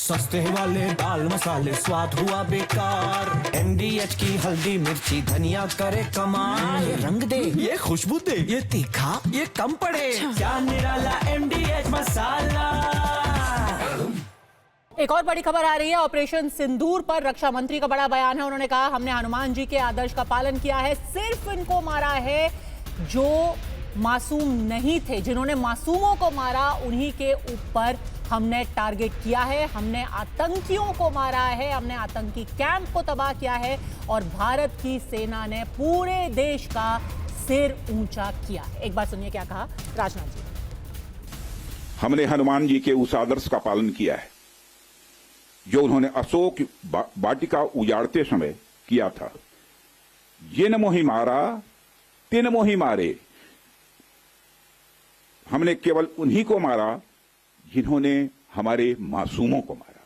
सस्ते वाले दाल मसाले स्वाद हुआ बेकार। MDH की हल्दी मिर्ची धनिया करे कमाल। ये रंग दे, ये खुशबू दे, ये तीखा, ये कम पड़े। क्या निराला MDH मसाला। एक और बड़ी खबर आ रही है ऑपरेशन सिंदूर पर। रक्षा मंत्री का बड़ा बयान है। उन्होंने कहा हमने हनुमान जी के आदर्श का पालन किया है, सिर्फ इनको मारा है जो मासूम नहीं थे। जिन्होंने मासूमों को मारा उन्हीं के ऊपर हमने टारगेट किया है। हमने आतंकियों को मारा है, हमने आतंकी कैंप को तबाह किया है और भारत की सेना ने पूरे देश का सिर ऊंचा किया है। एक बार सुनिए क्या कहा राजनाथ जी। हमने हनुमान जी के उस आदर्श का पालन किया है जो उन्होंने अशोक वाटिका उजाड़ते समय किया था। जिन मोहि मारा तिन मोहि मारे। हमने केवल उन्हीं को मारा जिन्होंने हमारे मासूमों को मारा।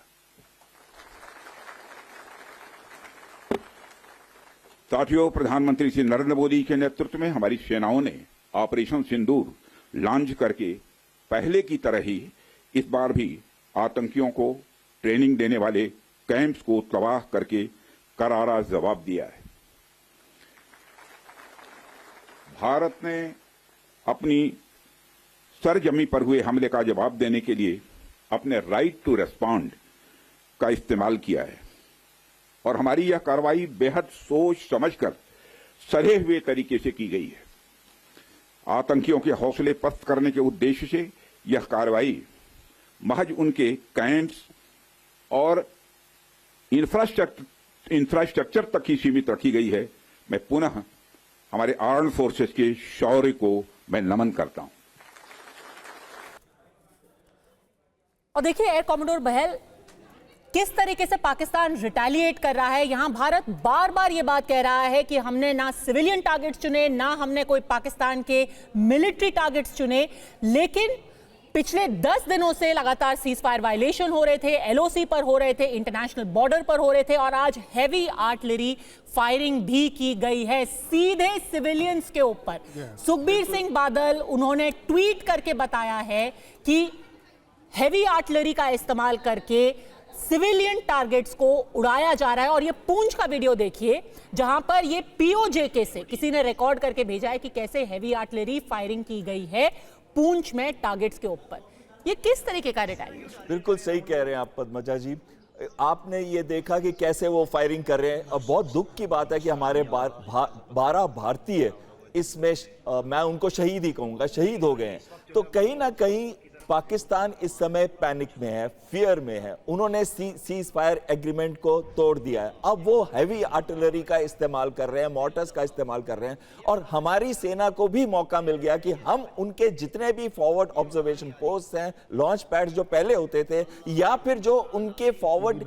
साथियों, प्रधानमंत्री श्री नरेंद्र मोदी के नेतृत्व में हमारी सेनाओं ने ऑपरेशन सिंदूर लॉन्च करके पहले की तरह ही इस बार भी आतंकियों को ट्रेनिंग देने वाले कैंप्स को तबाह करके करारा जवाब दिया है। भारत ने अपनी सरजमी पर हुए हमले का जवाब देने के लिए अपने राइट टू रेस्पॉन्ड का इस्तेमाल किया है और हमारी यह कार्रवाई बेहद सोच समझकर सधे हुए तरीके से की गई है। आतंकियों के हौसले पस्त करने के उद्देश्य से यह कार्रवाई महज उनके कैंप्स और इंफ्रास्ट्रक्चर तक ही सीमित रखी गई है। मैं पुनः हमारे आर्म्ड फोर्सेस के शौर्य को मैं नमन करता हूं। और देखिए एयर कॉमोडोर बहल, किस तरीके से पाकिस्तान रिटेलिएट कर रहा है। यहां भारत बार बार ये बात कह रहा है कि हमने ना सिविलियन टारगेट्स चुने, ना हमने कोई पाकिस्तान के मिलिट्री टारगेट्स चुने, लेकिन पिछले 10 दिनों से लगातार सीज फायर वायलेशन हो रहे थे, LOC पर हो रहे थे, इंटरनेशनल बॉर्डर पर हो रहे थे और आज हैवी आर्टिलरी फायरिंग भी की गई है सीधे सिविलियंस के ऊपर। सुखबीर सिंह बादल उन्होंने ट्वीट करके बताया है कि हैवी आर्टिलरी का इस्तेमाल करके सिविलियन टारगेट्स को उड़ाया जा रहा है। और ये पूंछ का वीडियो देखिए जहां पर ये POJK से किसी ने रिकॉर्ड करके भेजा है कि कैसे हैवी आर्टिलरी फायरिंग की गई है पूंछ में टारगेट्स के ऊपर। ये किस तरीके का रिटेलिएशन? बिल्कुल सही कह रहे हैं आप पद्मजा जी। आपने ये देखा कि कैसे वो फायरिंग कर रहे हैं और बहुत दुख की बात है कि हमारे 12 भारतीय इसमें मैं उनको शहीद ही कहूंगा, शहीद हो गए हैं। तो कहीं ना कहीं पाकिस्तान इस समय पैनिक में है, फियर में है। उन्होंने सीज फायर एग्रीमेंट को तोड़ दिया है। अब वो हैवी आर्टिलरी का इस्तेमाल कर रहे हैं, मॉर्टर्स का इस्तेमाल कर रहे हैं और हमारी सेना को भी मौका मिल गया कि हम उनके जितने भी फॉरवर्ड ऑब्जर्वेशन पोस्ट हैं, लॉन्च पैड्स जो पहले होते थे या फिर जो उनके फॉरवर्ड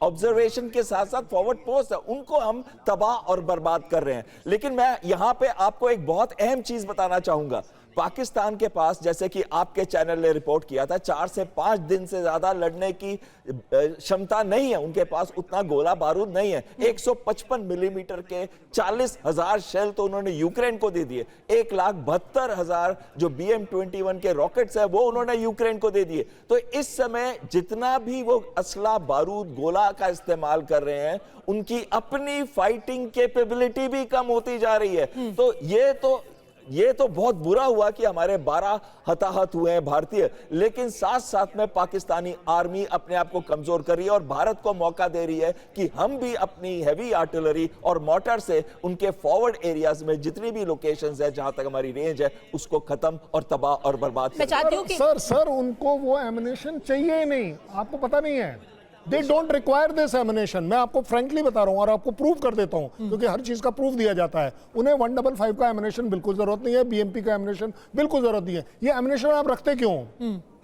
ऑब्जर्वेशन के साथ साथ फॉरवर्ड पोस्ट है, उनको हम तबाह और बर्बाद कर रहे हैं। लेकिन मैं यहां पे आपको एक बहुत अहम चीज बताना चाहूंगा। पाकिस्तान के पास, जैसे कि आपके चैनल ने रिपोर्ट किया था, 4 से 5 दिन से ज्यादा लड़ने की क्षमता नहीं है। उनके पास उतना गोला बारूद नहीं है। 155 मिलीमीटर के 40,000 शेल तो उन्होंने यूक्रेन को दे दिए। 1,72,000 जो BM-21 के रॉकेट्स है वो उन्होंने यूक्रेन को दे दिए। तो इस समय जितना भी वो असला बारूद गोला का इस्तेमाल कर रहे हैं, उनकी अपनी फाइटिंग कैपेबिलिटी भी कम होती जा रही है। तो ये तो बहुत बुरा हुआ कि हमारे 12 हताहत हुए हैं भारतीय, लेकिन साथ साथ में पाकिस्तानी आर्मी अपने आप को कमजोर कर रही है और भारत को मौका दे रही है कि हम भी अपनी हैवी आर्टिलरी और मोटर से उनके फॉरवर्ड एरियाज में जितनी भी लोकेशंस है जहां तक हमारी रेंज है उसको खत्म और तबाह और बर्बाद मैं चाहती हूं कि सर उनको वो एमिनेशन चाहिए ही नहीं। आपको पता नहीं है, they don't require this examination. मैं आपको फ्रैंकली बता रहा हूं और आपको प्रूव कर देता हूं क्योंकि हर चीज का प्रूफ दिया जाता है। उन्हें 155 का एमिनेशन बिल्कुल जरूरत नहीं है, BMP का एमिनेशन बिल्कुल जरूरत नहीं है। ये एमिनेशन आप रखते क्यों?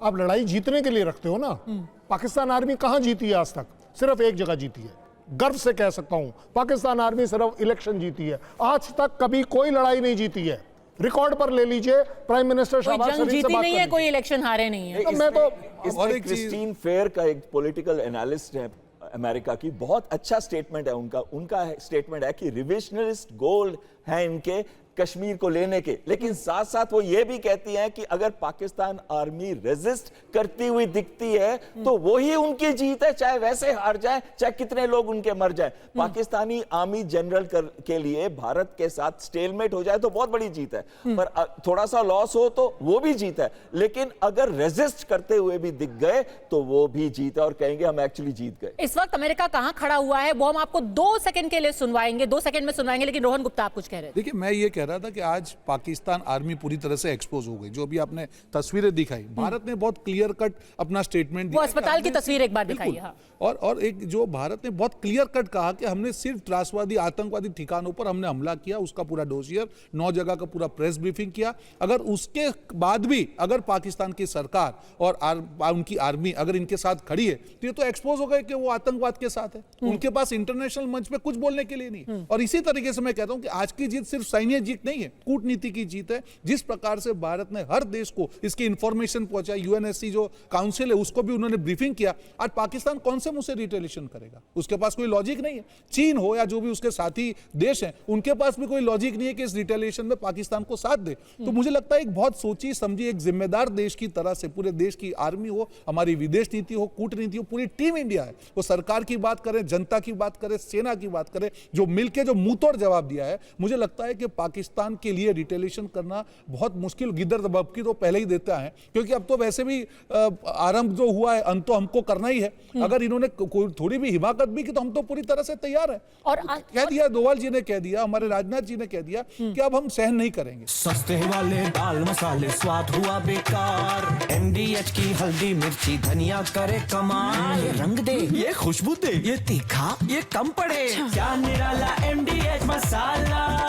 आप लड़ाई जीतने के लिए रखते हो ना। पाकिस्तान आर्मी कहां जीती है आज तक? सिर्फ एक जगह जीती है, गर्व से कह सकता हूं। पाकिस्तान आर्मी सिर्फ इलेक्शन जीती है, आज तक कभी कोई लड़ाई नहीं जीती है। रिकॉर्ड पर ले लीजिए, प्राइम मिनिस्टर शहबाज शरीफ से बात नहीं है, कोई इलेक्शन हारे नहीं है। मैं तो इसमें क्रिस्टीन फेयर का एक पॉलिटिकल एनालिस्ट है अमेरिका की, बहुत अच्छा स्टेटमेंट है उनका स्टेटमेंट है कि रिविजनिस्ट गोल है इनके कश्मीर को लेने के, लेकिन साथ साथ वो ये भी कहती हैं कि अगर पाकिस्तान आर्मी रेजिस्ट करती हुई दिखती है तो वही उनकी जीत है, चाहे वैसे हार जाए, चाहे कितने लोग उनके मर जाए। पाकिस्तानी आर्मी जनरल के लिए भारत के साथ स्टेलमेट हो जाए तो बहुत बड़ी जीत है, पर थोड़ा सा लॉस हो तो वो भी जीत है, लेकिन अगर रेजिस्ट करते हुए भी दिख गए तो वो भी जीत है और कहेंगे हम एक्चुअली जीत गए। इस वक्त अमेरिका कहां खड़ा हुआ है वो हम आपको 2 सेकंड के लिए सुनवाएंगे, 2 सेकंड में सुनवाएंगे, लेकिन रोहन गुप्ता आप कुछ कह रहे थे। देखिए, मैं ये कह रहा था कि आज पाकिस्तान आर्मी पूरी तरह से एक्सपोज हो गई। जो भी आपने तस्वीरें दिखाई, भारत ने बहुत क्लियर कट अपना स्टेटमेंट दिया। वो अस्पताल की तस्वीर एक बार दिखाई। हाँ। और एक जो भारत ने बहुत क्लियर कट कहा कि हमने सिर्फ त्रासवादी आतंकवादी ठिकानों पर हमने हमला किया, उसका पूरा डोसियर 9 जगह का पूरा प्रेस ब्रीफिंग किया। अगर उसके बाद भी अगर पाकिस्तान की सरकार और उनकी आर्मी अगर इनके साथ खड़ी है तो ये तो एक्सपोज हो गए कि वो आतंकवाद के साथ है। उनके पास इंटरनेशनल मंच पे कुछ बोलने के लिए नहीं। और इसी तरीके से मैं कहता हूं कि आज की जीत सिर्फ सैन्य जीत नहीं है, कूटनीति की जीत है। जिस प्रकार से भारत ने हर देश को इसकी इंफॉर्मेशन पहुंचाई, यूएनएससी जो काउंसिल है उसको भी उन्होंने ब्रीफिंग किया। आज पाकिस्तान कौन से मुंह से रिटेलिएशन करेगा? उसके पास कोई लॉजिक नहीं है। चीन हो या जो भी उसके साथी देश हैं, उनके पास भी कोई लॉजिक नहीं है कि इस रिटेलिएशन में पाकिस्तान को साथ दे। तो मुझे लगता है एक बहुत सोची समझी एक जिम्मेदार देश की तरह से पूरे देश की आर्मी हो, हमारी विदेश नीति हो, कूटनीति हो, पूरी टीम इंडिया है, वो सरकार की बात करे, जनता की बात करे, सेना की बात करे, जो मिलके जो मुंह तोड़ जवाब दिया है। मुझे लगता है कि पाकिस्तान के लिए रिटेलिएशन करना बहुत मुश्किल, गिद्दर दबकी तो पहले ही देता है, क्योंकि अब तो वैसे भी आरंभ जो हुआ है अंत तो हमको करना ही है। अगर इन्होंने थोड़ी भी हिमाकत भी की तो हम तो पूरी तरह से तैयार है। और कह दिया, डोवाल जी ने कह दिया, हमारे राजनाथ जी ने कह दिया कि अब हम सहन नहीं करेंगे। सस्ते वाले दाल मसाले स्वाद हुआ बेकार, एमडीएच की हल्दी मिर्ची धनिया करे कमाल। ये रंग दे, ये खुशबू दे, ये तीखा, ये कम पड़े, क्या निराला एमडीएच मसाला।